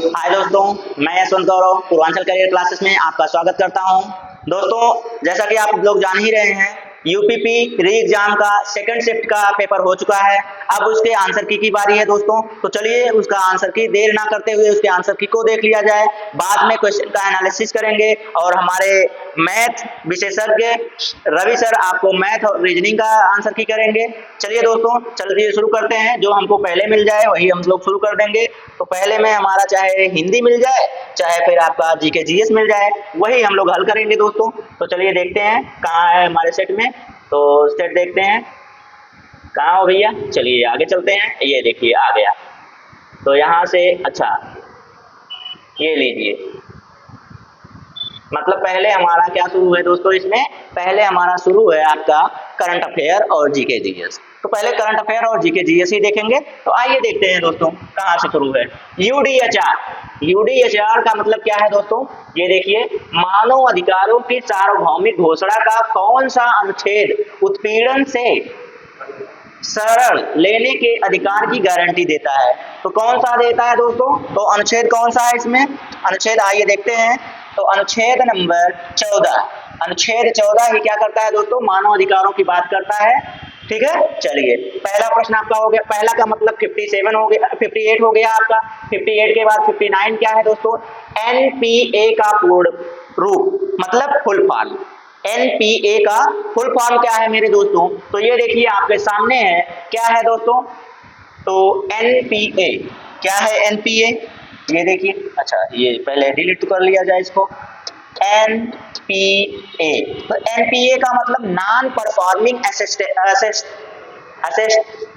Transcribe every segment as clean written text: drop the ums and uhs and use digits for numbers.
हाय दोस्तों, मैं यशवंत गौरव Purvanchal career classes में आपका स्वागत करता हूं। दोस्तों, जैसा कि आप लोग जान ही रहे हैं, यूपीपी री एग्जाम का सेकंड शिफ्ट का पेपर हो चुका है। अब उसके आंसर की बारी है दोस्तों। तो चलिए उसका आंसर की देर ना करते हुए उसके आंसर की को देख लिया जाए। बाद में क्वेश्चन का एनालिसिस करेंगे और हमारे मैथ विशेषज्ञ रवि सर आपको मैथ और रीजनिंग का आंसर की करेंगे। चलिए दोस्तों, चलिए शुरू करते हैं। जो हमको पहले मिल जाए वही हम लोग शुरू कर देंगे। तो पहले में हमारा चाहे हिंदी मिल जाए, चाहे फिर आपका जीके जीएस मिल जाए, वही हम लोग हल करेंगे दोस्तों। तो चलिए देखते हैं कहाँ है हमारे सेट में। तो सेट देखते हैं कहाँ हो भैया। चलिए आगे चलते हैं। ये देखिए आ गया। तो यहाँ से अच्छा ये लीजिए, मतलब पहले हमारा क्या शुरू है दोस्तों, इसमें पहले हमारा शुरू है आपका करंट अफेयर और जीके जीएस। तो पहले करंट अफेयर और जीके जीएस ही देखेंगे। तो आइए देखते हैं दोस्तों कहाँ से शुरू है। यूडीएचआर। यूडीएचआर का मतलब क्या है दोस्तों, ये देखिए, मानव अधिकारों की सार्वभौमिक घोषणा का कौन सा अनुच्छेद उत्पीड़न से शरण लेने के अधिकार की गारंटी देता है। तो कौन सा देता है दोस्तों, तो अनुच्छेद कौन सा है इसमें, अनुच्छेद आइए देखते हैं। तो अनुच्छेद नंबर 14, अनुच्छेद 14 ही क्या करता है दोस्तों, मानव अधिकारों की बात करता है। ठीक है, चलिए पहला प्रश्न आपका हो गया। पहला का मतलब 57 हो गया, 58 हो गया आपका। 58 के बाद 59 क्या है दोस्तों, एनपीए का पूर्ण रूप मतलब फुल फॉर्म। एनपीए का फुल फॉर्म क्या है मेरे दोस्तों, तो ये देखिए आपके सामने है, क्या है दोस्तों, तो एनपीए क्या है, एनपीए ये देखिए। अच्छा ये पहले डिलीट कर लिया जाए इसको। एनपीए, तो एनपीए का मतलब नॉन परफॉर्मिंग असिस्ट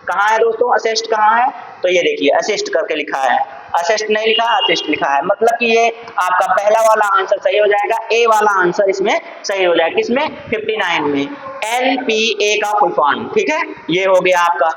कहाँ है दोस्तों, असिस्ट कहाँ है, तो ये देखिए असिस्ट करके लिखा है, असिस्ट नहीं लिखा है, असिस्ट लिखा है। मतलब कि ये आपका पहला वाला आंसर सही हो जाएगा, ए वाला आंसर इसमें सही हो जाएगा। किसमें, 59 में, एनपीए का फुल फॉर्म। ठीक है, ये हो गया आपका।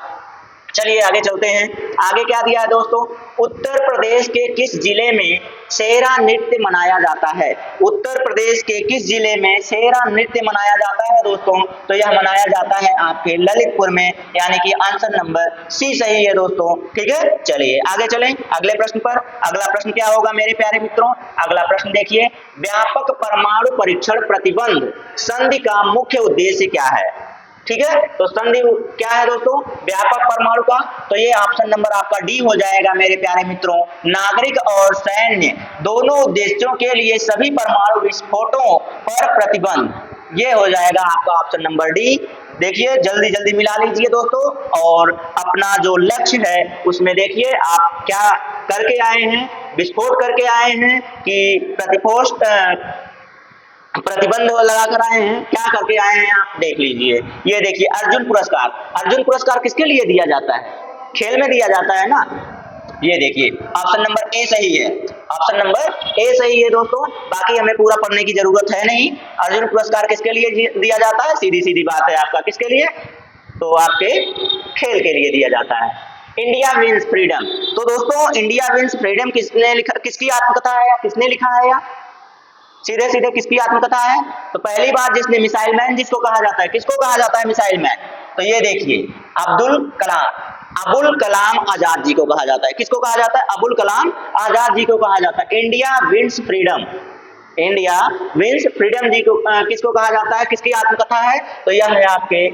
चलिए आगे चलते हैं। आगे क्या दिया है दोस्तों, उत्तर प्रदेश के किस जिले में सेहरा नृत्य मनाया जाता है। उत्तर प्रदेश के किस जिले में सेहरा नृत्य मनाया जाता है दोस्तों, तो यह मनाया जाता है आपके ललितपुर में, यानी कि आंसर नंबर सी सही है दोस्तों। ठीक है, चलिए आगे चलें अगले प्रश्न पर। अगला प्रश्न क्या होगा मेरे प्यारे मित्रों, अगला प्रश्न देखिए, व्यापक परमाणु परीक्षण प्रतिबंध संधि का मुख्य उद्देश्य क्या है। ठीक है, तो संधि क्या है दोस्तों, व्यापक परमाणु का, तो ये ऑप्शन नंबर आपका डी हो जाएगा मेरे प्यारे मित्रों। नागरिक और सैन्य दोनों उद्देश्यों के लिए सभी परमाणु विस्फोटों पर प्रतिबंध, ये हो जाएगा आपका ऑप्शन नंबर डी। देखिए जल्दी जल्दी मिला लीजिए दोस्तों, और अपना जो लक्ष्य है उसमें देखिए आप क्या करके आए हैं, विस्फोट करके आए हैं कि प्रतिबंध लगा कर आए हैं, क्या करके आए हैं आप देख लीजिए। ये देखिए अर्जुन पुरस्कार, अर्जुन पुरस्कार किसके लिए दिया जाता है, खेल में दिया जाता है ना। ये देखिए ऑप्शन नंबर ए सही है, ऑप्शन नंबर ए सही है दोस्तों। बाकी हमें पूरा पढ़ने की जरूरत है नहीं। अर्जुन पुरस्कार किसके लिए दिया जाता है, सीधी सीधी बात है आपका, किसके लिए, तो आपके खेल के लिए दिया जाता है। इंडिया विंस फ्रीडम, तो दोस्तों इंडिया विंस फ्रीडम किसने लिखा, किसकी आत्मकथा है या किसने लिखा है, या सीधे सीधे किसकी आत्मकथा है, तो पहली बार जिसने मिसाइल मैन जिसको कहा जाता है, किसको कहा जाता है मिसाइल मैन, तो ये देखिए अब्दुल कलाम आजाद जी को कहा जाता है। किसको कहा जाता है, अबुल कलाम आजाद जी को कहा जाता है। India wins freedom, India wins freedom जी को किसको कहा जाता है, किसकी आत्मकथा है, तो यह है आपके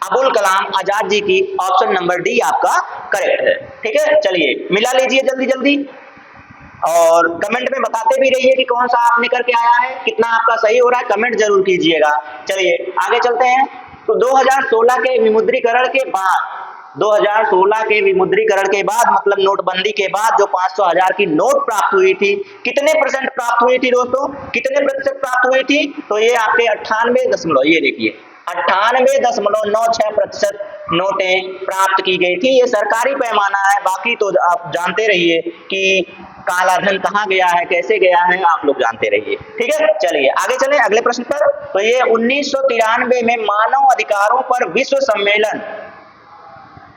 अबुल कलाम आजाद जी की। ऑप्शन नंबर डी आपका करेक्ट है। ठीक है, चलिए मिला लीजिए जल्दी जल्दी, और कमेंट में बताते भी रहिए कि कौन सा आपने करके आया है, कितना आपका सही हो रहा है, कमेंट जरूर कीजिएगा। चलिए आगे चलते हैं। तो 2016 के विमुद्रीकरण के बाद, 2016 के विमुद्रीकरण के बाद मतलब नोटबंदी के बाद जो 500,000 की नोट प्राप्त हुई थी, कितने परसेंट प्राप्त हुई थी दोस्तों, कितने प्रतिशत प्राप्त हुई थी, तो ये आपके 98 ये देखिए 98.96% नोटें प्राप्त की गई थी। ये सरकारी पैमाना है, बाकी तो आप जानते रहिए कि काला धन कहाँ गया है, कैसे गया है, आप लोग जानते रहिए। ठीक है, चलिए आगे चलें अगले प्रश्न पर। तो ये 1993 में मानव अधिकारों पर विश्व सम्मेलन,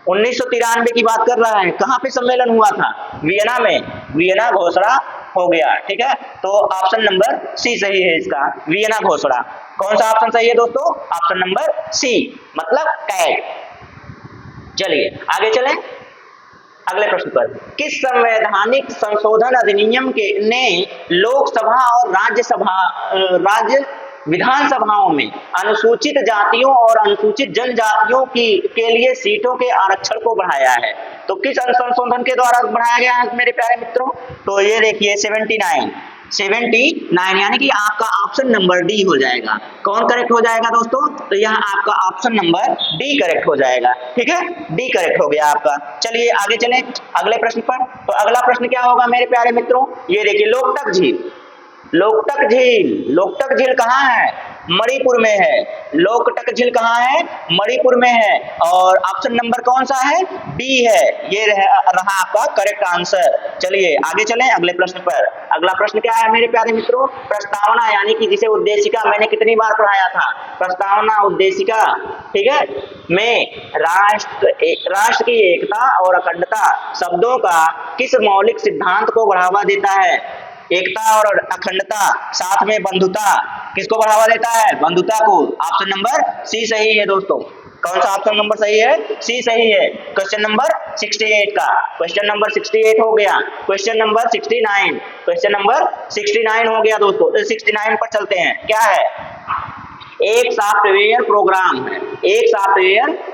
1993 की बात कर रहा है, कहाँ पे सम्मेलन हुआ था, वियना में, वियना घोषणा हो गया। ठीक है, तो ऑप्शन नंबर सी सही है इसका, वियना घोषणा। कौन सा ऑप्शन सही है दोस्तों, ऑप्शन नंबर सी मतलब कैट। चलिए आगे चलें। अगले प्रश्न पर, किस संवैधानिक संशोधन अधिनियम के ने लोकसभा और राज्य विधानसभाओं में अनुसूचित जातियों और अनुसूचित जनजातियों के लिए सीटों के आरक्षण को बढ़ाया है? तो किस संशोधन के द्वारा बढ़ाया गया है मेरे प्यारे मित्रों? तो ये देखिए 79 यानी कि आपका ऑप्शन नंबर डी हो जाएगा। कौन करेक्ट हो जाएगा दोस्तों? तो यहाँ आपका ऑप्शन नंबर डी करेक्ट हो जाएगा। ठीक है, डी करेक्ट हो गया आपका। चलिए आगे चलें अगले प्रश्न पर। तो अगला प्रश्न क्या होगा मेरे प्यारे मित्रों? ये देखिए लोकटक झील कहाँ है? मणिपुर में है। लोकटक झील कहाँ है? मणिपुर में है। और ऑप्शन नंबर कौन सा है? डी है। ये रहा आपका करेक्ट आंसर। चलिए आगे चलें अगले प्रश्न पर। अगला प्रश्न क्या है मेरे प्यारे मित्रों? प्रस्तावना यानी कि जिसे उद्देशिका मैंने कितनी बार पढ़ाया था? प्रस्तावना उद्देशिका, ठीक है, में राष्ट्र की एकता और अखंडता शब्दों का किस मौलिक सिद्धांत को बढ़ावा देता है? एकता और अखंडता, साथ में बंधुता, किसको बढ़ावा देता है? बंधुता को। ऑप्शन नंबर सी सही है दोस्तों। कौन सा ऑप्शन नंबर सही है? सी सही है। क्वेश्चन नंबर 68 का, क्वेश्चन नंबर 68 हो गया। क्वेश्चन नंबर 69 हो गया दोस्तों। 69 पर चलते हैं। क्या है? एक सॉफ्टवेयर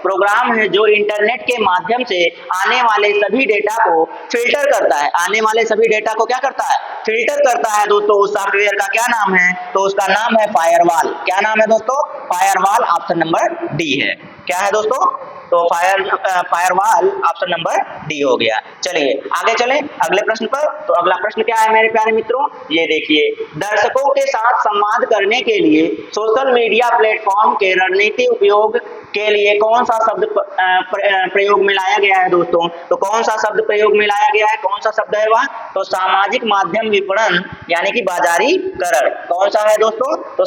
प्रोग्राम है जो इंटरनेट के माध्यम से आने वाले सभी डेटा को फिल्टर करता है। आने वाले सभी डेटा को क्या करता है? फिल्टर करता है दोस्तों। उस सॉफ्टवेयर का क्या नाम है? तो उसका नाम है फायरवॉल। क्या नाम है दोस्तों? फायरवॉल। ऑप्शन नंबर डी है। क्या है दोस्तों? तो फायरवॉल ऑप्शन नंबर डी हो गया। चलिए आगे चलें अगले प्रश्न पर। तो अगला प्रश्न क्या है मेरे प्यारे मित्रों? ये देखिए, दर्शकों के साथ संवाद करने के लिए सोशल मीडिया प्लेटफॉर्म के रणनीति उपयोग के लिए कौन सा शब्द प्रयोग में लाया गया है दोस्तों? तो कौन सा शब्द प्रयोग में लाया गया है? कौन सा शब्द है वह? तो सामाजिक माध्यम विपणन यानी कि बाजारीकरण। कौन सा है दोस्तों? तो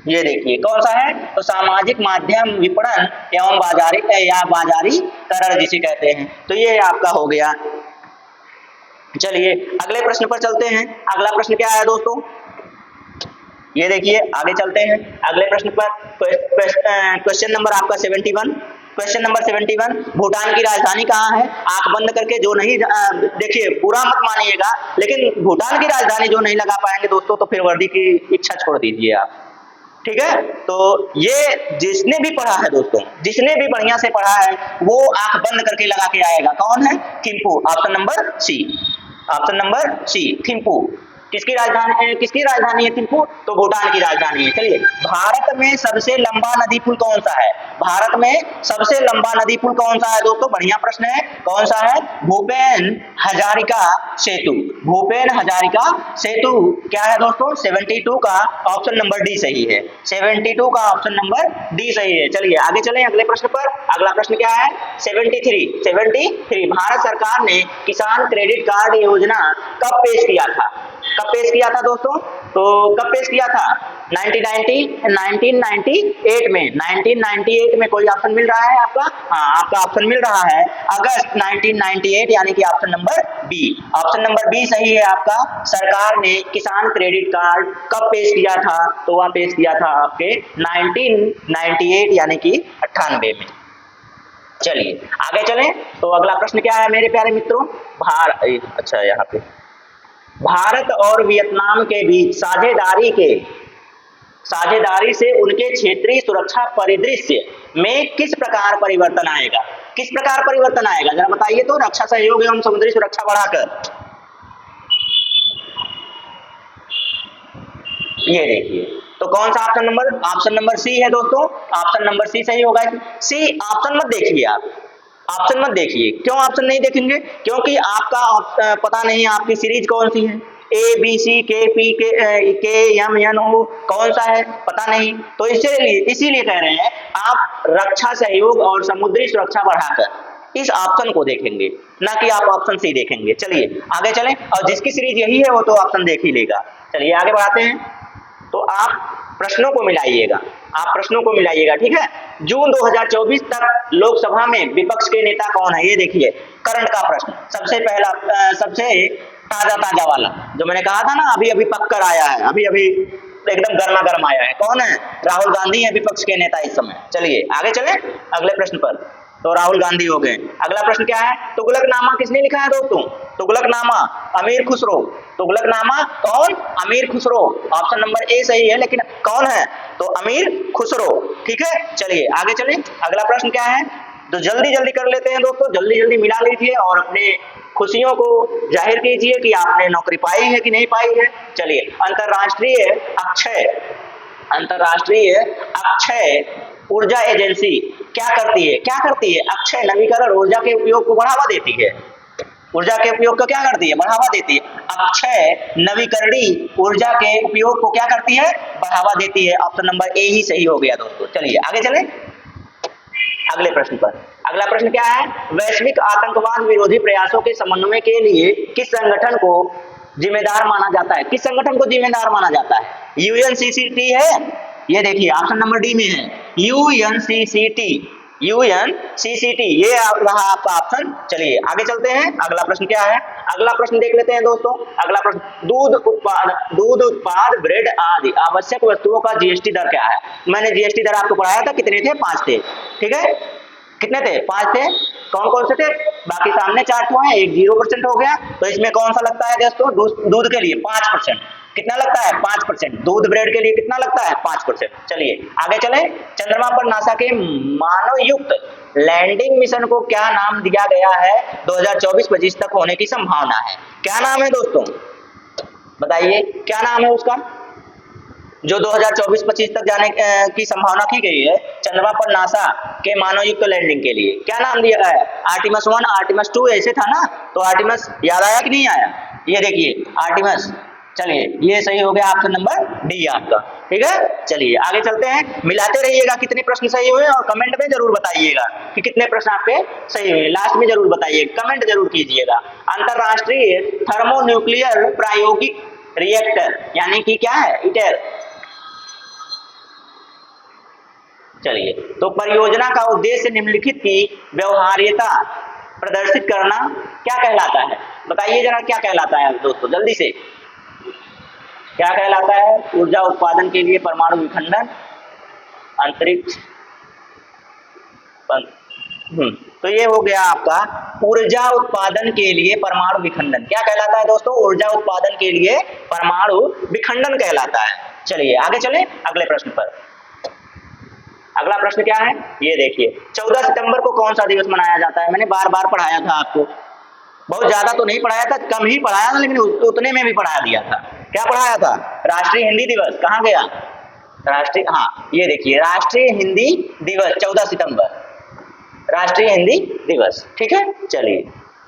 ये देखिए कौन सा है? तो सामाजिक माध्यम विपणन एवं बाजारीकरण जिसे कहते हैं। तो ये आपका हो गया। चलिए अगले प्रश्न पर चलते हैं। अगला प्रश्न क्या है दोस्तों? ये देखिए आगे चलते हैं अगले प्रश्न पर। क्वेश्चन नंबर आपका 71। क्वेश्चन नंबर 71, भूटान की राजधानी कहाँ है? आंख बंद करके जो नहीं देखिए पूरा मत मानिएगा, लेकिन भूटान की राजधानी जो नहीं लगा पाएंगे दोस्तों तो फिर वर्दी की इच्छा छोड़ दीजिए आप। ठीक है, तो ये जिसने भी पढ़ा है दोस्तों, जिसने भी बढ़िया से पढ़ा है वो आंख बंद करके लगा के आएगा। कौन है? Thimphu. Option number C. Option number C, Thimphu. किसकी राजधानी है थिम्पू? तो भूटान की राजधानी है। चलिए, भारत में सबसे लंबा नदी पुल कौन सा है? भारत में सबसे लंबा नदी पुल कौन सा है दोस्तों? बढ़िया प्रश्न है। कौन सा है? भूपेन हजारिका सेतु। भूपेन हजारिका सेतु क्या है दोस्तों? 72 का ऑप्शन नंबर डी सही है। 72 का ऑप्शन नंबर डी सही है। चलिए आगे चलें अगले प्रश्न पर। अगला प्रश्न क्या है? 73। भारत सरकार ने किसान क्रेडिट कार्ड योजना कब पेश किया था? कब पेश किया था दोस्तों? तो कब पेश किया था? 1998 में। 1998 में। कोई ऑप्शन मिल रहा है आपका? हाँ, आपका ऑप्शन मिल रहा है अगस्त 1998 यानी कि option number B. Option number B सही है आपका। सरकार ने किसान क्रेडिट कार्ड कब पेश किया था? तो वह पेश किया था आपके 1998 यानी कि 98 में। चलिए आगे चलें। तो अगला प्रश्न क्या है मेरे प्यारे मित्रों? अच्छा, यहाँ पे भारत और वियतनाम के बीच साझेदारी से उनके क्षेत्रीय सुरक्षा परिदृश्य में किस प्रकार परिवर्तन आएगा? किस प्रकार परिवर्तन आएगा जरा बताइए तो। रक्षा सहयोग एवं समुद्री सुरक्षा बढ़ाकर। ये देखिए, तो कौन सा option number? Option number C है दोस्तों। ऑप्शन नंबर सी सही होगा। सी ऑप्शन मत देखिए आप, ऑप्शन मत देखिए। क्यों ऑप्शन नहीं देखेंगे? क्योंकि आपका पता नहीं आपकी सीरीज कौन सी है। ए बी सी के पी के एम एन ओ कौन सा है पता नहीं, तो इसीलिए कह रहे हैं आप रक्षा सहयोग और समुद्री सुरक्षा बढ़ाकर इस ऑप्शन को देखेंगे, ना कि आप ऑप्शन सी देखेंगे। चलिए आगे चलें, और जिसकी सीरीज यही है वो तो ऑप्शन देख ही लेगा। चलिए आगे बढ़ाते हैं। तो आप प्रश्नों को मिलाइएगा, ठीक है। जून 2024 तक लोकसभा में विपक्ष के नेता कौन है? ये देखिए करंट का प्रश्न, सबसे पहला, सबसे ताजा वाला जो मैंने कहा था ना, अभी पक कर आया है, अभी एकदम गर्मा गर्म आया है। कौन है? राहुल गांधी है विपक्ष के नेता इस समय। चलिए आगे चले अगले प्रश्न पर। तो राहुल गांधी हो गए। अगला प्रश्न क्या है, तुगलकनामा किसने लिखा है दोस्तों? तुगलकनामा अमीर खुसरो। तुगलकनामा कौन? अमीर खुसरो। ऑप्शन नंबर ए सही है, लेकिन कौन है? तो अमीर खुसरो। ठीक है, चलिए आगे चलें। अगला प्रश्न क्या है, तो जल्दी जल्दी कर लेते हैं दोस्तों, जल्दी जल्दी मिला लीजिए और अपने खुशियों को जाहिर कीजिए कि आपने नौकरी पाई है कि नहीं पाई है। चलिए, अंतरराष्ट्रीय अक्षय ऊर्जा एजेंसी क्या करती है? क्या करती है? अक्षय नवीकरण ऊर्जा के उपयोग को बढ़ावा देती है। ऊर्जा के उपयोग को क्या करती है? बढ़ावा देती है। अक्षय नवीकरणीय ऊर्जा के उपयोग को क्या करती है? बढ़ावा देती है। ऑप्शन नंबर ए ही सही हो गया दोस्तों। चलिए आगे चलें अगले प्रश्न पर। अगला प्रश्न क्या है, वैश्विक आतंकवाद विरोधी प्रयासों के समन्वय के लिए किस संगठन को जिम्मेदार माना जाता है? किस संगठन को जिम्मेदार माना जाता है? यूएनसीसीटी है, ये देखिए ऑप्शन नंबर डी में है यूएनसीसीटी। यूएनसीसीटी ये रहा आपका ऑप्शन। चलिए आगे चलते हैं। अगला प्रश्न क्या है, अगला प्रश्न देख लेते हैं दोस्तों। अगला प्रश्न, दूध उत्पाद ब्रेड आदि आवश्यक वस्तुओं का जीएसटी दर क्या है? मैंने जीएसटी दर आपको पढ़ाया था, कितने थे? 5 थे। ठीक है, कितने थे? 5 थे। कौन कौन से थे? बाकी सामने 4 ठो हैं, एक 0% हो गया। तो इसमें कौन सा लगता है दोस्तों? दूध के लिए 5%। कितना लगता है? 5%। दूध ब्रेड के लिए कितना लगता है? 5%। चलिए आगे चलें। चंद्रमा पर नासा के मानवयुक्त लैंडिंग मिशन को क्या नाम दिया गया है? 2024-25 तक होने की संभावना है। क्या नाम है दोस्तों? बताइए क्या नाम है उसका, जो 2024-25 तक जाने की संभावना की गई है चंद्रमा पर नासा के मानवयुक्त लैंडिंग के लिए? क्या नाम दिया गया है? आर्टिमस 1, आर्टिमस 2 ऐसे था ना? तो आर्टिमस याद आया कि नहीं आया? ये देखिए आर्टिमस। चलिए ये सही हो गया, ऑप्शन नंबर डी आपका। ठीक है, चलिए आगे चलते हैं। मिलाते रहिएगा कितने प्रश्न सही हुए और कमेंट में जरूर बताइएगा कि कितने प्रश्न आपके सही हुए। लास्ट में जरूर बताइए, कमेंट जरूर कीजिएगा। अंतरराष्ट्रीय थर्मोन्यूक्लियर प्रायोगिक रिएक्टर यानी कि क्या है? इटर। चलिए, तो परियोजना का उद्देश्य निम्नलिखित की व्यवहार्यता प्रदर्शित करना क्या कहलाता है? बताइए जरा क्या कहलाता है दोस्तों, जल्दी से क्या कहलाता है? ऊर्जा उत्पादन के लिए परमाणु विखंडन, अंतरिक्ष। तो ये हो गया आपका ऊर्जा उत्पादन के लिए परमाणु विखंडन। क्या कहलाता है दोस्तों? ऊर्जा उत्पादन के लिए परमाणु विखंडन कहलाता है। चलिए आगे चलें अगले प्रश्न पर। अगला प्रश्न क्या है, ये देखिए 14 सितंबर को कौन सा दिवस मनाया जाता है? मैंने बार बार पढ़ाया था आपको, बहुत ज्यादा तो नहीं पढ़ाया था, कम ही पढ़ाया था, लेकिन उतने में भी पढ़ा दिया था। क्या पढ़ाया था? राष्ट्रीय हिंदी दिवस। कहाँ गया राष्ट्रीय? हाँ ये देखिए राष्ट्रीय हिंदी दिवस 14 सितंबर, राष्ट्रीय हिंदी दिवस। ठीक है, चलिए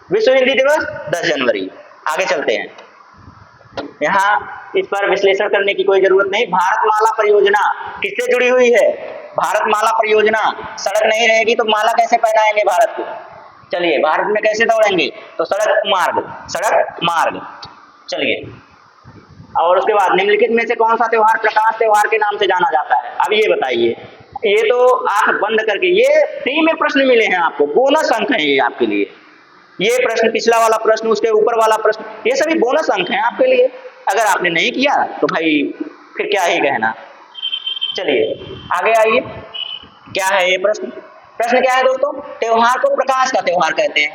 विश्व हिंदी दिवस 10 जनवरी। आगे चलते हैं, यहाँ इस पर विश्लेषण करने की कोई जरूरत नहीं। भारतमाला परियोजना किससे जुड़ी हुई है? भारतमाला परियोजना, सड़क नहीं रहेगी तो माला कैसे पहनाएंगे भारत को? चलिए भारत में कैसे दौड़ेंगे? तो सड़क मार्ग। चलिए, और उसके बाद निम्नलिखित में से कौन सा त्योहार प्रकाश त्योहार के नाम से जाना जाता है? अब ये बताइए, ये तो आंख बंद करके, ये फ्री में प्रश्न मिले हैं आपको, बोनस अंक है ये आपके लिए। ये प्रश्न, पिछला वाला प्रश्न, उसके ऊपर वाला प्रश्न, ये सभी बोनस अंक हैं आपके लिए। अगर आपने नहीं किया तो भाई फिर क्या ही कहना। चलिए आगे आइए, क्या है ये प्रश्न? प्रश्न क्या है दोस्तों? त्योहार को प्रकाश का त्योहार कहते हैं।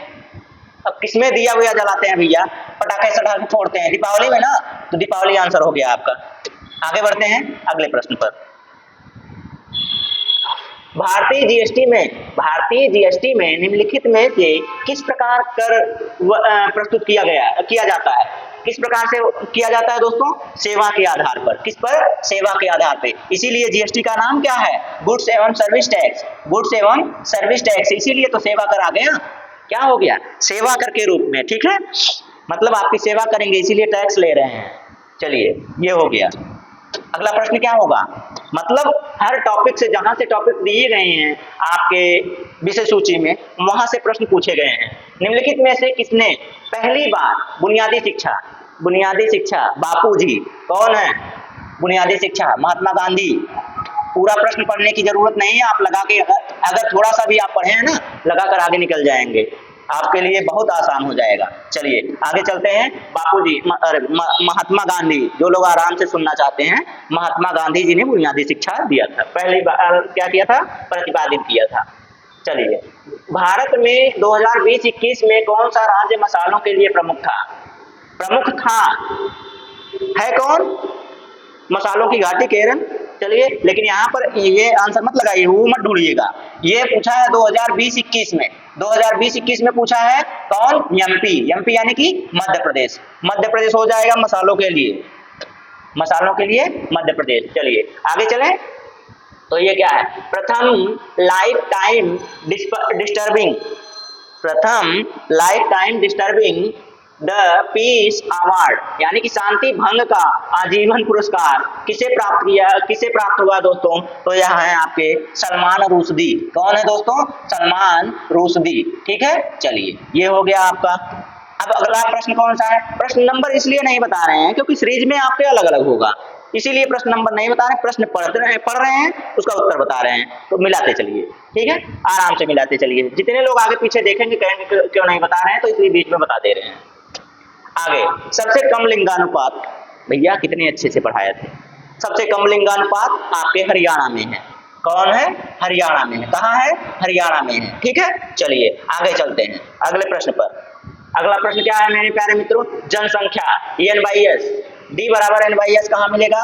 अब किसमें दिया हुआ जलाते हैं भैया? पटाखे सटा के फोड़ते हैं दीपावली में ना, तो दीपावली आंसर हो गया आपका। आगे बढ़ते हैं अगले प्रश्न पर। भारतीय जीएसटी में निम्नलिखित में से किस प्रकार कर प्रस्तुत किया जाता है? किस प्रकार से किया जाता है दोस्तों? सेवा के आधार पर। किस पर? सेवा के आधार पे। इसीलिए जीएसटी का नाम क्या है? गुड्स एवं सर्विस टैक्स। गुड्स एवं सर्विस टैक्स, इसीलिए तो सेवा कर आ गया। क्या हो गया? सेवा कर के रूप में। ठीक है, मतलब आपकी सेवा करेंगे इसीलिए टैक्स ले रहे हैं। चलिए ये हो गया। अगला प्रश्न क्या होगा? मतलब हर टॉपिक से, जहां से टॉपिक दिए गए हैं आपके विषय सूची में, वहां से प्रश्न पूछे गए हैं। निम्नलिखित में से किसने पहली बार बुनियादी शिक्षा बापूजी, कौन है? बुनियादी शिक्षा महात्मा गांधी। पूरा प्रश्न पढ़ने की जरूरत नहीं है, आप लगा के अगर थोड़ा सा भी आप पढ़े हैं ना, लगा कर आगे निकल जाएंगे, आपके लिए बहुत आसान हो जाएगा। चलिए आगे चलते हैं। बापूजी, महात्मा गांधी, जो लोग आराम से सुनना चाहते हैं, महात्मा गांधी जी ने बुनियादी शिक्षा दिया था, पहली बार क्या किया था? प्रतिपादित किया था। चलिए, भारत में 2020-21 में कौन सा राज्य मसालों के लिए प्रमुख था? प्रमुख था, है कौन? मसालों की घाटी केरल। चलिए, लेकिन यहाँ पर ये आंसर मत लगाइए, वो मत ढूंढिएगा। ये पूछा है 2020-21 में, 2020-21 में पूछा है कौन? एमपी। एमपी यानी कि मध्य प्रदेश। मध्य प्रदेश हो जाएगा मसालों के लिए, मसालों के लिए मध्य प्रदेश। चलिए आगे चलें, तो ये क्या है? प्रथम लाइफ टाइम डिस्टर्बिंग, प्रथम life time disturbing the peace award यानी कि शांति भंग का आजीवन पुरस्कार किसे प्राप्त किया, किसे प्राप्त हुआ दोस्तों? तो यह है आपके सलमान रुश्दी। कौन है दोस्तों? सलमान रुश्दी। ठीक है, चलिए ये हो गया आपका। अब अगला प्रश्न कौन सा है? प्रश्न नंबर इसलिए नहीं बता रहे हैं क्योंकि सीरीज में आपके अलग अलग होगा, इसीलिए प्रश्न नंबर नहीं बता रहे, प्रश्न पढ़ रहे हैं, उसका उत्तर बता रहे हैं, तो मिलाते चलिए। ठीक है, आराम से मिलाते चलिए। जितने लोग आगे पीछे देखेंगे कहेंगे क्यों नहीं बता रहे हैं, तो इसलिए बीच में बता दे रहे हैं। आगे, सबसे कम लिंगानुपात, भैया कितने अच्छे से पढ़ाए थे। सबसे कम लिंगानुपात आपके हरियाणा में है। कौन है? हरियाणा में है। कहाँ है? हरियाणा में है। ठीक है, चलिए आगे चलते हैं अगले प्रश्न पर। अगला प्रश्न क्या है मेरे प्यारे मित्रों? जनसंख्या N/S, D बराबर N/S कहाँ मिलेगा?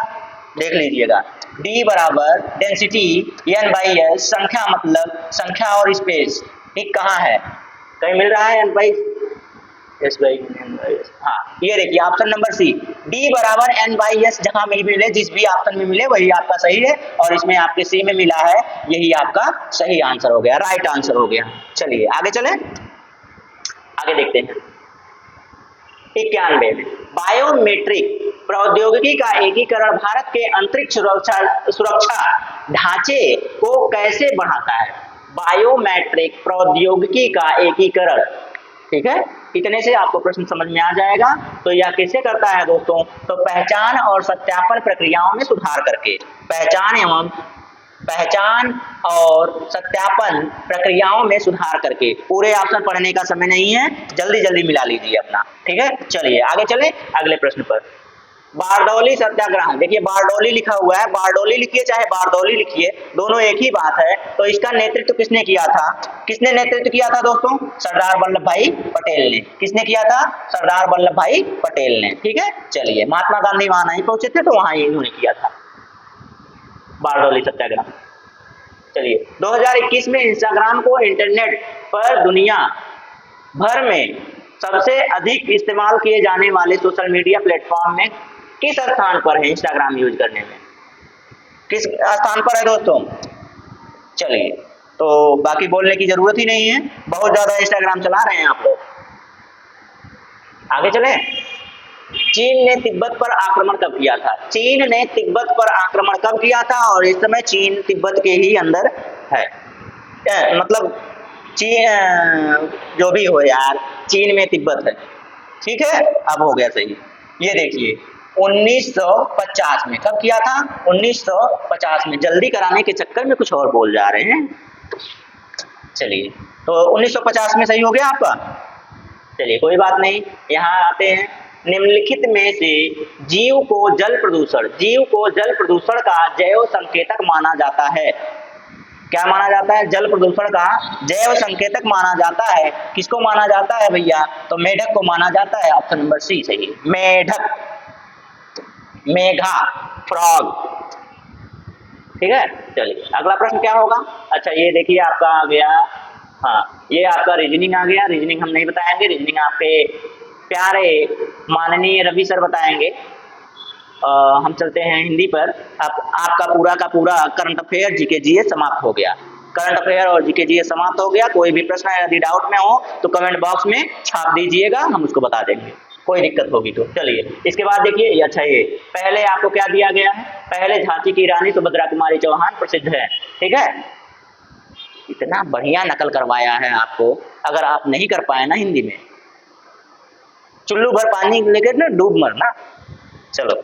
देख लीजिएगा, D बराबर डेंसिटी N/S, संख्या मतलब संख्या और स्पेस, ठीक कहाँ है? कहीं मिल रहा है N/S? हाँ, ये देखिए ऑप्शन नंबर सी, D बराबर N/S जहाँ मिले, जिस भी ऑप्शन में मिले वही आपका सही है, और इसमें आपके सी में मिला है, यही आपका सही आंसर हो गया, राइट आंसर हो गया। चलिए आगे चलें, आगे देखते हैं। 91 में बायोमेट्रिक प्रौद्योगिकी का एकीकरण भारत के अंतरिक्ष सुरक्षा ढांचे को कैसे बढ़ाता है? बायोमेट्रिक प्रौद्योगिकी का एकीकरण, ठीक है, इतने से आपको प्रश्न समझ में आ जाएगा। तो यह कैसे करता है दोस्तों? तो पहचान और सत्यापन प्रक्रियाओं में सुधार करके, पहचान और सत्यापन प्रक्रियाओं में सुधार करके। पूरे ऑप्शन पढ़ने का समय नहीं है, जल्दी जल्दी मिला लीजिए अपना। ठीक है, चलिए आगे चलें अगले प्रश्न पर। बारडोली सत्याग्रह, देखिए बारडोली लिखा हुआ है, बारडोली लिखिए चाहे बारडोली लिखिए, दोनों एक ही बात है। तो इसका नेतृत्व किसने किया था? किसने नेतृत्व किया था दोस्तों? सरदार वल्लभ भाई पटेल ने। किसने किया था? सरदार वल्लभ भाई पटेल ने। ठीक है, चलिए महात्मा गांधी वहां नहीं पहुंचे थे, तो वहां इन्होंने किया था बारडोली सत्याग्रह। चलिए 2021 में इंस्टाग्राम को इंटरनेट पर दुनिया भर में सबसे अधिक इस्तेमाल किए जाने वाले सोशल मीडिया प्लेटफॉर्म में किस स्थान पर है? इंस्टाग्राम यूज करने में किस स्थान पर है दोस्तों? चलिए, तो बाकी बोलने की जरूरत ही नहीं है, बहुत ज्यादा इंस्टाग्राम चला रहे हैं आप लोग। आगे चलें, चीन ने तिब्बत पर आक्रमण कब किया था? चीन ने तिब्बत पर आक्रमण कब किया था? और इस समय चीन तिब्बत के ही अंदर है, मतलब चीन जो भी हो यार, चीन में तिब्बत है। ठीक है, अब हो गया सही। ये देखिए 1950 में, कब किया था? 1950 में। जल्दी कराने के चक्कर में कुछ और बोल जा रहे हैं। चलिए, तो 1950 में सही हो गया आपका। चलिए कोई बात नहीं, यहाँ आते हैं। निम्नलिखित में से जीव को जल प्रदूषण का जैव संकेतक माना जाता है। क्या माना जाता है? जल प्रदूषण का जैव संकेतक माना जाता है। किसको माना जाता है भैया? तो मेढक को माना जाता है। ऑप्शन नंबर सी सही, मेढक, मेघा, फ्रॉग। ठीक है, चलिए अगला प्रश्न क्या होगा? अच्छा ये देखिए आपका आ गया, हाँ ये आपका रीजनिंग आ गया। रीजनिंग हम नहीं बताएंगे, रीजनिंग आपके प्यारे माननीय रवि सर बताएंगे। हम चलते हैं हिंदी पर। आपका पूरा का पूरा करंट अफेयर जीके जीएस समाप्त हो गया। करंट अफेयर और जीके जीएस समाप्त हो गया। कोई भी प्रश्न यदि डाउट में हो तो कमेंट बॉक्स में छाप दीजिएगा, हम उसको बता देंगे, कोई दिक्कत होगी तो। चलिए इसके बाद देखिए, अच्छा ये पहले आपको क्या दिया गया है? पहले झांसी की रानी सुभद्रा कुमारी चौहान प्रसिद्ध है। ठीक है, इतना बढ़िया नकल करवाया है आपको, अगर आप नहीं कर पाए ना हिंदी में, चुल्लू भर पानी लेकर ना डूब मरना। चलो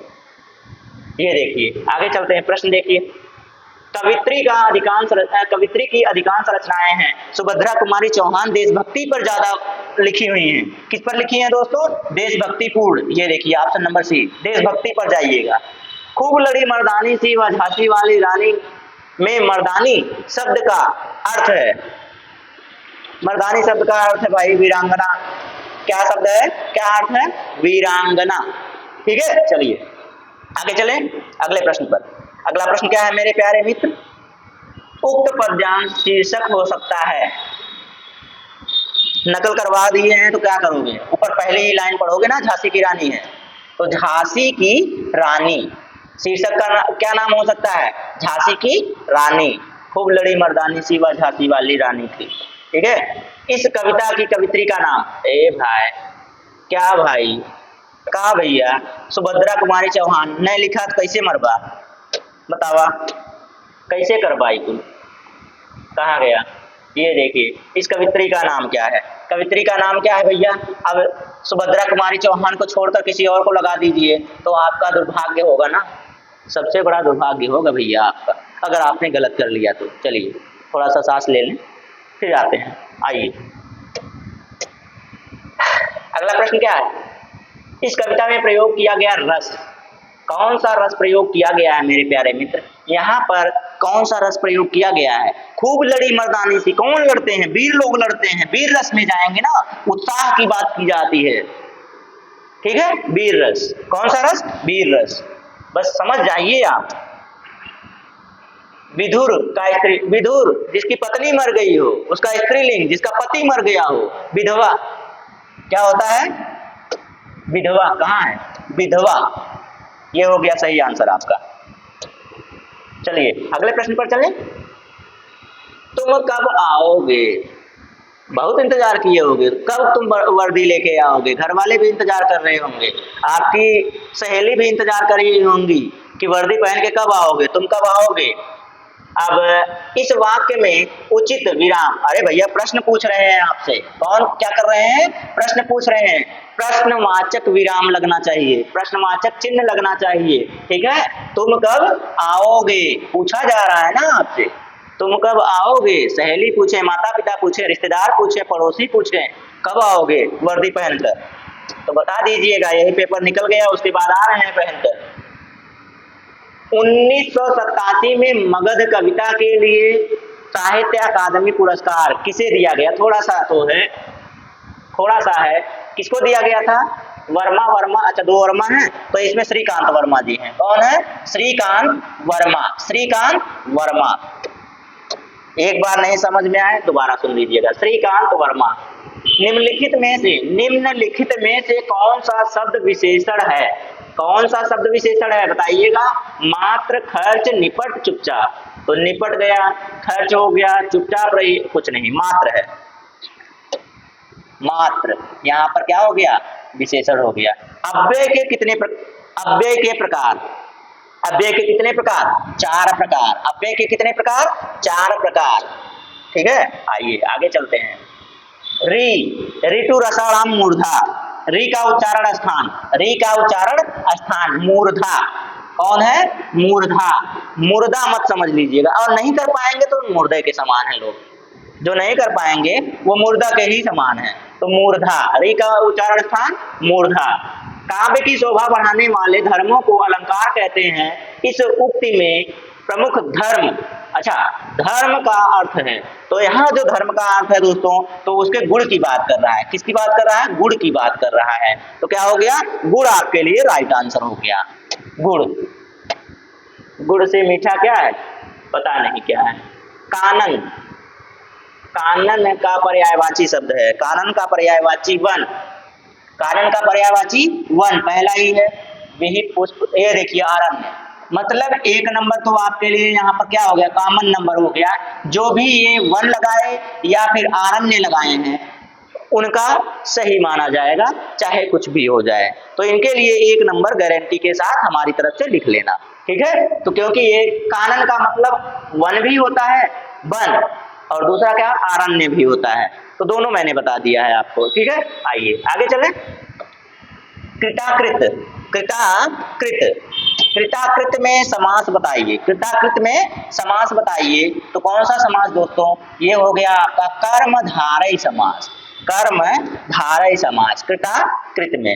ये देखिए आगे चलते हैं, प्रश्न देखिए। कवित्री की अधिकांश रचनाएं हैं सुभद्रा कुमारी चौहान देशभक्ति पर ज्यादा लिखी हुई हैं। किस पर लिखी हैं दोस्तों? देशभक्ति पूर्ण। ये देखिए ऑप्शन नंबर सी, देशभक्ति पर जाइएगा। खूब लड़ी मर्दानी सी व झांसी वाली रानी में मर्दानी शब्द का अर्थ है, मर्दानी शब्द का अर्थ है भाई वीरांगना। क्या शब्द है, क्या अर्थ है, वीरांगना। ठीक है, चलिए आगे चलें अगले प्रश्न पर। अगला प्रश्न क्या है मेरे प्यारे मित्र, उक्त पद्यांश शीर्षक हो सकता है। नकल करवा दिए हैं तो क्या करोगे, ऊपर पहली ही लाइन पढ़ोगे ना, झांसी की रानी है तो झांसी की रानी, शीर्षक का क्या नाम हो सकता है, झांसी की रानी। खूब लड़ी मर्दानी सी वह झांसी वाली रानी थी। ठीक है, इस कविता की कवित्री का नाम, ए भाई क्या भाई, का भैया, सुभद्रा कुमारी चौहान ने लिखा तो कैसे मरबा, बतावा कैसे करवाई तुम, कहाँ गया। ये देखिए इस कवित्री का नाम क्या है, कवित्री का नाम क्या है भैया। अब सुभद्रा कुमारी चौहान को छोड़कर किसी और को लगा दीजिए तो आपका दुर्भाग्य होगा ना, सबसे बड़ा दुर्भाग्य होगा भैया आपका, अगर आपने गलत कर लिया तो। चलिए थोड़ा सा सांस ले लें फिर आते हैं, आइए अगला प्रश्न क्या है, इस कविता में प्रयोग किया गया रस, कौन सा रस प्रयोग किया गया है मेरे प्यारे मित्र, यहाँ पर कौन सा रस प्रयोग किया गया है। खूब लड़ी मर्दानी सी, कौन लड़ते हैं, वीर लोग लड़ते हैं, वीर रस में जाएंगे ना, उत्साह की बात की जाती है। ठीक है, वीर रस, कौन सा रस, वीर रस, बस समझ जाइए आप। विधुर का स्त्री, विधुर जिसकी पत्नी मर गई हो उसका स्त्रीलिंग, जिसका पति मर गया हो, विधवा क्या होता है, विधवा, कहाँ है, विधवा। ये हो गया सही आंसर आपका। चलिए अगले प्रश्न पर चलें, तुम कब आओगे, बहुत इंतजार किए होगे, कब तुम वर्दी लेके आओगे, घर वाले भी इंतजार कर रहे होंगे, आपकी सहेली भी इंतजार कर रही होंगी कि वर्दी पहन के कब आओगे, तुम कब आओगे। अब इस वाक्य में उचित विराम, अरे भैया प्रश्न पूछ रहे हैं आपसे, कौन क्या कर रहे हैं, प्रश्न पूछ रहे हैं, प्रश्नवाचक विराम लगना चाहिए, प्रश्नवाचक चिन्ह लगना चाहिए। ठीक है, तुम कब आओगे पूछा जा रहा है ना आपसे, तुम कब आओगे, सहेली पूछे, माता पिता पूछे, रिश्तेदार पूछे, पड़ोसी पूछे, कब आओगे वर्दी पहनकर, तो बता दीजिएगा, यही पेपर निकल गया उसके बाद आ रहे हैं पहनकर। 1987 में मगध कविता के लिए साहित्य अकादमी पुरस्कार किसे दिया गया, थोड़ा सा तो है, थोड़ा सा है, किसको दिया गया था, वर्मा, वर्मा, अच्छा 2 वर्मा हैं तो इसमें श्रीकांत वर्मा जी हैं, कौन है, श्रीकांत वर्मा, श्रीकांत वर्मा। एक बार नहीं समझ में आए दोबारा सुन लीजिएगा, श्रीकांत वर्मा। निम्नलिखित में से कौन सा शब्द विशेषण है, कौन सा शब्द विशेषण है बताइएगा, मात्र, खर्च, निपट, चुपचाप, तो निपट गया, खर्च हो गया, चुपचाप रही, कुछ नहीं, मात्र है, मात्र, यहाँ पर क्या हो गया, विशेषण हो गया। अव्यय के कितने अव्यय के प्रकार, अव्यय के कितने प्रकार, 4 प्रकार, अव्यय के कितने प्रकार, 4 प्रकार। ठीक है, आइए आगे चलते हैं। री, ऋतु रसाणाम मूर्धा, री का उच्चारण स्थान, री का उच्चारण स्थान, मूर्धा, कौन है, मूर्धा, मुर्दा मत समझ लीजिएगा, और नहीं कर पाएंगे तो मुर्दे के समान है, लोग जो नहीं कर पाएंगे वो मुर्दा के ही समान है, तो मूर्धा, री का उच्चारण स्थान मूर्धा। काव्य की शोभा बढ़ाने वाले धर्मों को अलंकार कहते हैं, इस उक्ति में प्रमुख धर्म, अच्छा धर्म का अर्थ है, तो यहाँ जो धर्म का अर्थ है दोस्तों, तो उसके गुण की बात कर रहा है, किसकी बात कर रहा है, गुण की बात कर रहा है, तो क्या हो गया, गुण आपके लिए राइट आंसर हो गया। गुड़, गुड़ से मीठा क्या है, पता नहीं क्या है। कानन, कानन का पर्यायवाची शब्द है, कानन का पर्यायवाची वन, कानन का पर्यायवाची वन, पहला ही है। विहित पुष्प, ये देखिए आरण्य, मतलब 1 नंबर तो आपके लिए यहाँ पर क्या हो गया, कॉमन नंबर हो गया, जो भी ये वन लगाए या फिर आरण्य लगाए हैं उनका सही माना जाएगा, चाहे कुछ भी हो जाए, तो इनके लिए 1 नंबर गारंटी के साथ हमारी तरफ से लिख लेना। ठीक है, तो क्योंकि ये कानन का मतलब वन भी होता है, वन, और दूसरा क्या, आरण्य भी होता है, तो दोनों मैंने बता दिया है आपको। ठीक है, आइए आगे चलें। कृताकृत, कृताकृत, कृताकृत में समास बताइए, कृताकृत में समास बताइए, तो कौन सा समास दोस्तों, ये हो गया आपका कर्मधारय समास, कर्मधारय समास कृताकृत में।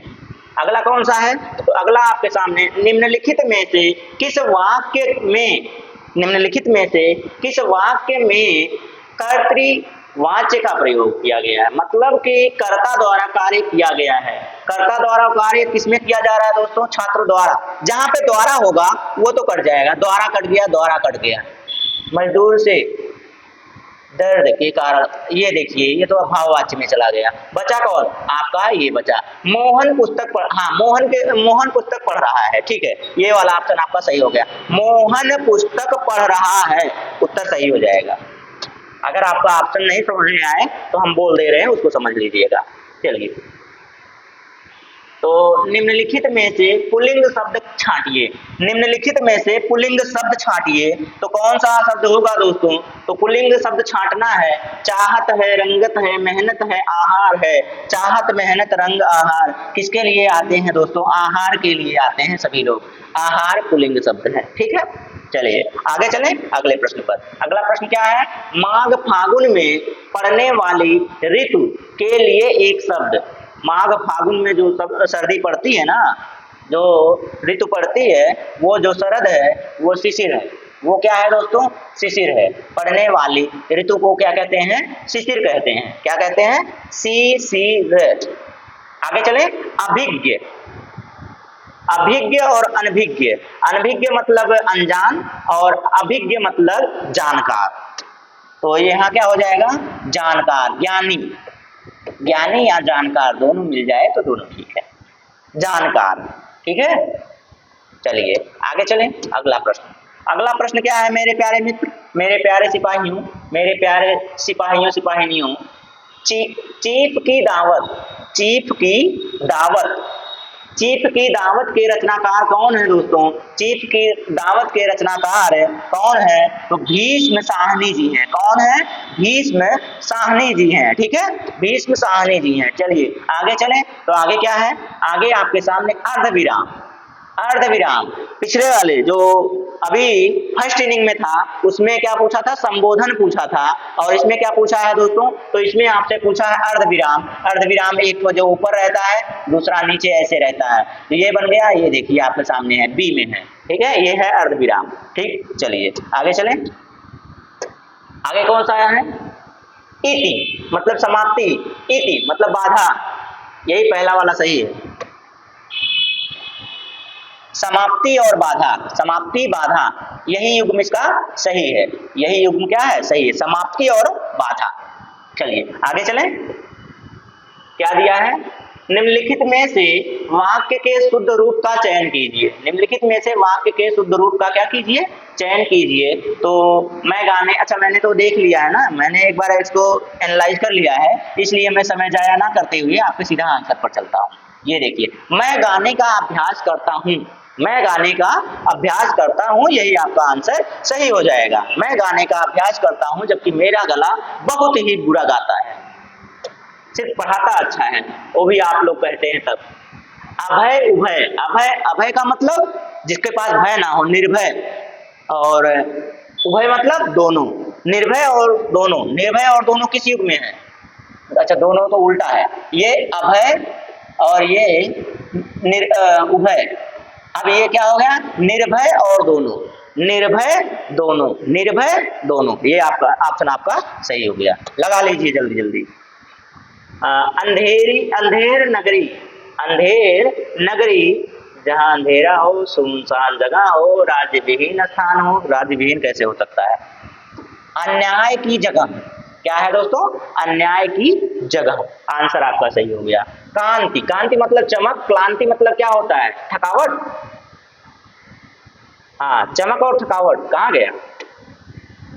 अगला कौन सा है, तो अगला आपके सामने, निम्नलिखित में से किस वाक्य में, निम्नलिखित में से किस वाक्य में कर्तृ वाच्य का प्रयोग किया गया है, मतलब कि कर्ता द्वारा कार्य किया गया है। कर्ता द्वारा कार्य किसमें किया जा रहा है दोस्तों? छात्र द्वारा। जहां पे द्वारा होगा वो तो कट जाएगा, द्वारा कट गया, द्वारा कट गया। मजदूर से दर्द के कारण, ये देखिए ये तो अभाववाच्य में चला गया। बचा कौन? आपका ये बचा मोहन पुस्तक पढ़, हाँ मोहन पुस्तक पढ़ रहा है, ठीक है, ये वाला ऑप्शन आपका सही हो गया। मोहन पुस्तक पढ़ रहा है, उत्तर सही हो जाएगा। अगर आपका ऑप्शन नहीं समझ में आए तो हम बोल दे रहे हैं, उसको समझ लीजिएगा। चलिए, तो निम्नलिखित में से पुल्लिंग शब्द छांटिए। निम्नलिखित में से पुल्लिंग शब्द छांटिए, तो कौन सा शब्द होगा दोस्तों? तो पुल्लिंग शब्द छांटना है। चाहत है, रंगत है, मेहनत है, आहार है। चाहत, मेहनत, रंग, आहार किसके लिए आते हैं दोस्तों? आहार के लिए आते हैं सभी लोग। आहार पुल्लिंग शब्द है, ठीक है। चलिए आगे चलें अगले प्रश्न पर। अगला प्रश्न क्या है? माघ फागुन में पड़ने वाली ऋतु के लिए एक शब्द। माघ फागुन में जो सर्दी पड़ती है ना, जो ऋतु पड़ती है, वो जो शरद है वो शिशिर है। वो क्या है दोस्तों? शिशिर है। पड़ने वाली ऋतु को क्या कहते हैं? शिशिर कहते हैं। क्या कहते हैं? शिशिर। आगे चलें। अभिज्ञ, अभिज्ञ और अनभिज्ञ। अनभिज्ञ मतलब अनजान और अभिज्ञ मतलब जानकार। तो यहाँ क्या हो जाएगा? जानकार, ज्ञानी। ज्ञानी या जानकार दोनों मिल जाए तो दोनों ठीक है। जानकार, ठीक है। चलिए आगे चलें अगला प्रश्न। अगला प्रश्न क्या है मेरे प्यारे मित्र, मेरे प्यारे सिपाहियों, मेरे प्यारे सिपाहियों सिपाहिनियों? चीफ की दावत, चीफ की दावत, चीफ की दावत के रचनाकार कौन है दोस्तों? चीफ की दावत के रचनाकार कौन है? तो भीष्म साहनी जी हैं। कौन है? भीष्म साहनी जी हैं, ठीक है, भीष्म साहनी जी हैं। चलिए आगे चलें। तो आगे क्या है? आगे आपके सामने अर्धविराम। अर्धविराम पिछले वाले जो अभी फर्स्ट इनिंग में था उसमें क्या पूछा था? संबोधन पूछा था। और इसमें क्या पूछा है दोस्तों? तो इसमें आपसे पूछा है अर्धविराम। अर्धविराम एक जो ऊपर रहता है, दूसरा नीचे ऐसे रहता है। तो ये बन गया, ये देखिए आपके सामने है, बी में है, ठीक है, ये है अर्धविराम, ठीक। चलिए आगे चलें। आगे कौन सा है? इति मतलब समाप्ति, इति मतलब बाधा। यही पहला वाला सही है। समाप्ति और बाधा, समाप्ति बाधा, यही युग्म इसका सही है। यही युग्म क्या है? सही है, समाप्ति और बाधा। चलिए आगे चलें। क्या दिया है? निम्नलिखित में से वाक्य के शुद्ध रूप का चयन कीजिए। निम्नलिखित में से वाक्य के शुद्ध रूप का क्या कीजिए? चयन कीजिए। तो मैं गाने, अच्छा मैंने तो देख लिया है ना, मैंने एक बार इसको एनालाइज कर लिया है, इसलिए मैं समय जाया ना करते हुए आपके सीधा आंसर पर चलता हूँ। ये देखिए, मैं गाने का अभ्यास करता हूँ, मैं गाने का अभ्यास करता हूँ, यही आपका आंसर सही हो जाएगा। मैं गाने का अभ्यास करता हूँ जबकि मेरा गला बहुत ही बुरा गाता है। सिर्फ पढ़ाता अच्छा है, वो भी आप लोग कहते हैं तब। अभय उभय, अभय, अभय का मतलब जिसके पास भय ना हो, निर्भय। और उभय मतलब दोनों, निर्भय और दोनों। निर्भय और दोनों किस युग में है? अच्छा दोनों तो उल्टा है, ये अभय और ये उभय। अब ये क्या हो गया? निर्भय और दोनों, निर्भय दोनों, निर्भय दोनों। ये आपका ऑप्शन आपका सही हो गया। लगा लीजिए जल्दी जल्दी। अंधेरी, अंधेर नगरी, अंधेर नगरी जहां अंधेरा हो, सुनसान जगह हो, राज्य विहीन स्थान हो। राज्य विहीन कैसे हो सकता है? अन्याय की जगह, क्या है दोस्तों? अन्याय की जगह। आंसर आपका सही हो गया। कांति, कांति मतलब चमक, क्लांति मतलब क्या होता है? थकावट। हाँ, चमक और थकावट कहाँ गया?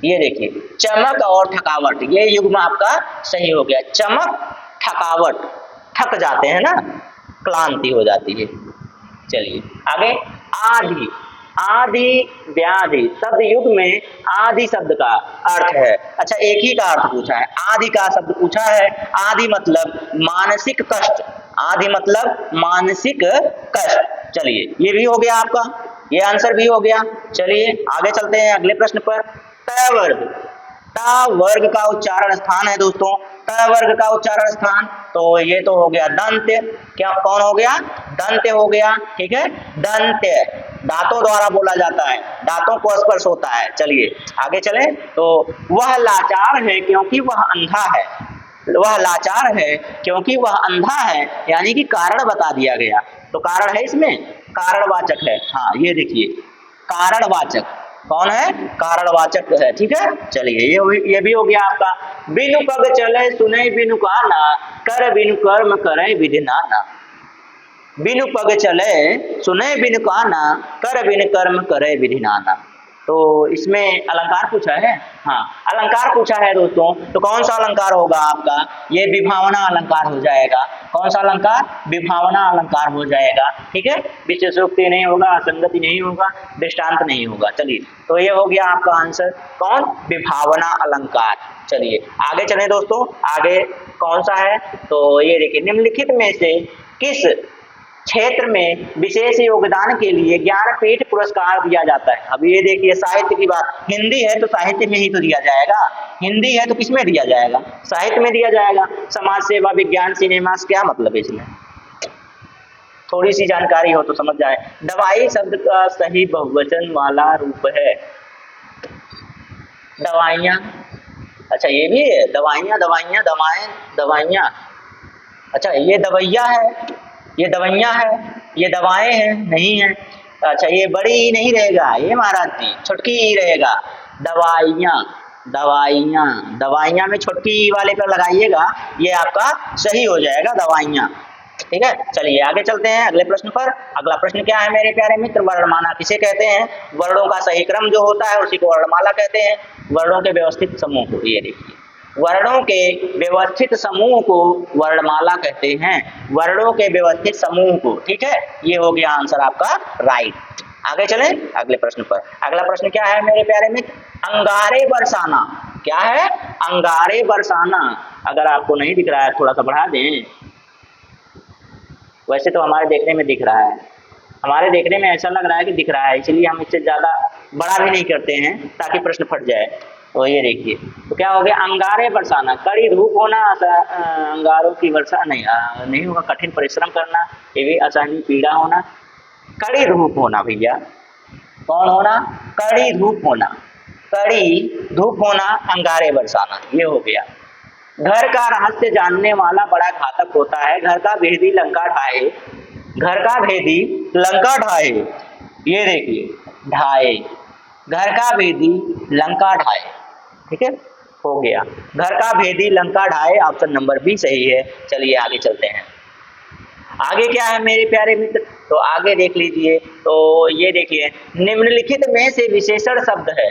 ये देखिए, चमक और थकावट, ये युग्म आपका सही हो गया। चमक, थकावट, थक जाते हैं ना, क्लांति हो जाती है। चलिए आगे। आदि, आदि व्याधि शब्द युग में आदि शब्द का अर्थ है। अच्छा एक ही का अर्थ पूछा है, आदि का शब्द पूछा है। आदि मतलब मानसिक कष्ट, आदि मतलब मानसिक कष्ट। चलिए ये भी हो गया आपका, ये आंसर भी हो गया। चलिए आगे चलते हैं अगले प्रश्न पर। त वर्ग, ता वर्ग का उच्चारण स्थान है दोस्तों। त वर्ग का उच्चारण स्थान, तो ये तो हो गया दंत्य। क्या कौन हो गया? दंत्य हो गया, ठीक है, दंत्य। दांतों द्वारा बोला जाता है, दांतों को स्पर्श होता है। चलिए आगे चले। तो वह लाचार है क्योंकि वह अंधा है, वह लाचार है क्योंकि वह अंधा है, यानी कि कारण बता दिया गया। तो कारण है इसमें, कारणवाचक है। हाँ ये देखिए कारणवाचक कौन है, कारणवाचक है। ठीक है चलिए ये भी हो गया आपका। बिनु पग चले सुने बिनु काना, कर बिनु कर्म करे विधि नाना। बिनु पग चले सुने बिनु काना, कर बिनु कर्म करे विधि नाना। तो इसमें अलंकार पूछा है। हाँ अलंकार पूछा है दोस्तों, तो कौन सा अलंकार होगा आपका, ये विभावना अलंकार हो जाएगा। कौन सा अलंकार, विभावना अलंकार हो जाएगा। ठीक है विशेषोक्ति नहीं होगा, असंगति नहीं होगा, दृष्टांत नहीं होगा। चलिए तो ये हो गया आपका आंसर, कौन, विभावना अलंकार। चलिए आगे चलें दोस्तों, आगे कौन सा है, तो ये देखिए निम्नलिखित में से किस क्षेत्र में विशेष योगदान के लिए ज्ञानपीठ पुरस्कार दिया जाता है। अब ये देखिए साहित्य की बात, हिंदी है तो साहित्य में ही तो दिया जाएगा, हिंदी है तो किसमें दिया जाएगा, साहित्य में दिया जाएगा। समाज सेवा, विज्ञान, सिनेमा, क्या मतलब है इसमें, थोड़ी सी जानकारी हो तो समझ जाए। दवाई शब्द का सही बहुवचन वाला रूप है दवाइयाँ। अच्छा ये भी है, दवाइयाँ, दवाइयाँ, दवाएं, दवाइयाँ। अच्छा ये दवैया है, ये दवाइयाँ है, ये दवाएं हैं, नहीं है। अच्छा ये बड़ी ही नहीं रहेगा, ये महाराज जी छुटकी ही रहेगा, दवाइयाँ, दवाइयाँ, दवाइयाँ में छुटकी वाले पर लगाइएगा, ये आपका सही हो जाएगा दवाइयाँ। ठीक है चलिए आगे चलते हैं अगले प्रश्न पर। अगला प्रश्न क्या है मेरे प्यारे मित्र, वर्णमाला किसे कहते हैं, वर्णों का सही क्रम जो होता है उसी को वर्णमाला कहते हैं। वर्णों के व्यवस्थित समूह को, ये देखिए वर्णों के व्यवस्थित समूह को वर्णमाला कहते हैं, वर्णों के व्यवस्थित समूह को। ठीक है ये हो गया आंसर आपका राइट। आगे चलें अगले प्रश्न पर। अगला प्रश्न क्या है मेरे प्यारे मित्र, अंगारे बरसाना। क्या है, अंगारे बरसाना। अगर आपको नहीं दिख रहा है थोड़ा सा बढ़ा दें, वैसे तो हमारे देखने में दिख रहा है, हमारे देखने में ऐसा लग रहा है कि दिख रहा है, इसलिए हम इससे ज़्यादा बड़ा भी नहीं करते हैं ताकि प्रश्न फट जाए। तो ये देखिए तो क्या हो गया, अंगारे बरसाना, कड़ी धूप होना, अंगारों की वर्षा नहीं होगा, कठिन परिश्रम करना, ये भी असहनीय पीड़ा होना, कड़ी धूप होना भैया, कौन होना, कड़ी धूप होना, कड़ी धूप होना, अंगारे बरसाना, ये हो गया। घर का रहस्य जानने वाला बड़ा घातक होता है, घर का भेदी लंका ढाए, घर का भेदी लंका ढाए। ये देखिए ढाए, घर का भेदी लंका ढाए। ठीक है हो गया, घर का भेदी लंका ढाए, ऑप्शन नंबर बी सही है। चलिए आगे चलते हैं। आगे क्या है मेरे प्यारे मित्र, तो आगे देख लीजिए। तो ये देखिए निम्नलिखित में से विशेषण शब्द है।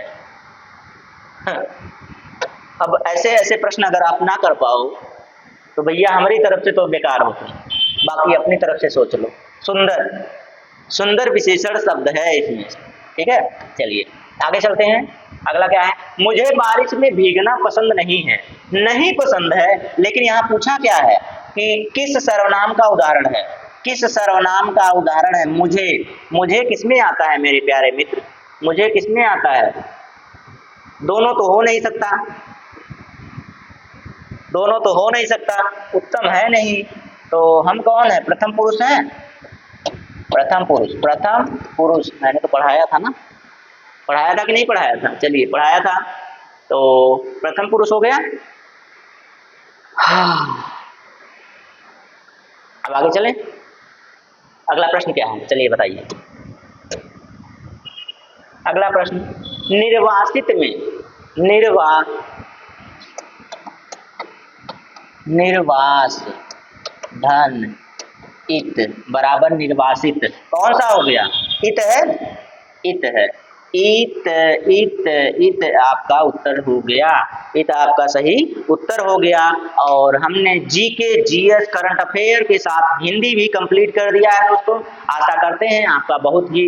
अब ऐसे ऐसे प्रश्न अगर आप ना कर पाओ तो भैया हमारी तरफ से तो बेकार होते हैं, बाकी अपनी तरफ से सोच लो। सुंदर, सुंदर विशेषण शब्द है इसमें। ठीक है चलिए आगे चलते हैं। अगला क्या है, मुझे बारिश में भीगना पसंद नहीं है। नहीं पसंद है, लेकिन यहाँ पूछा क्या है कि किस सर्वनाम का उदाहरण है, किस सर्वनाम का उदाहरण है। मुझे, मुझे किसमें आता है मेरे प्यारे मित्र, मुझे किसमें आता है, दोनों तो हो नहीं सकता, दोनों तो हो नहीं सकता, उत्तम है नहीं, तो हम कौन है, प्रथम पुरुष हैं, प्रथम पुरुष, प्रथम पुरुष। मैंने तो पढ़ाया था ना, पढ़ाया था कि नहीं पढ़ाया था, चलिए पढ़ाया था, तो प्रथम पुरुष हो गया। अब आगे चलें, अगला प्रश्न क्या है, चलिए बताइए। अगला प्रश्न, निर्वासित में, निर्वास धन इत बराबर निर्वासित, कौन सा हो गया, इत है, इत है, इत इत इत आपका उत्तर हो गया, इत आपका सही उत्तर हो गया। और हमने जीके, जीएस, करंट अफेयर के साथ हिंदी भी कंप्लीट कर दिया है दोस्तों। आशा करते हैं आपका बहुत ही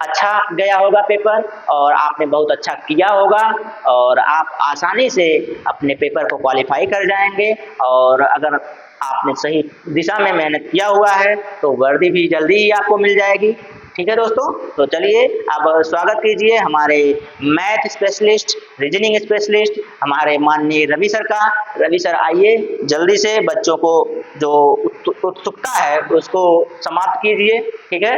अच्छा गया होगा पेपर और आपने बहुत अच्छा किया होगा और आप आसानी से अपने पेपर को क्वालिफाई कर जाएंगे। और अगर आपने सही दिशा में मेहनत किया हुआ है तो वर्दी भी जल्दी ही आपको मिल जाएगी। ठीक है दोस्तों, तो चलिए अब स्वागत कीजिए हमारे मैथ स्पेशलिस्ट, रीजनिंग स्पेशलिस्ट, हमारे माननीय रवि सर का। रवि सर आइए जल्दी से बच्चों को जो उत्सुकता है उसको समाप्त कीजिए। ठीक है।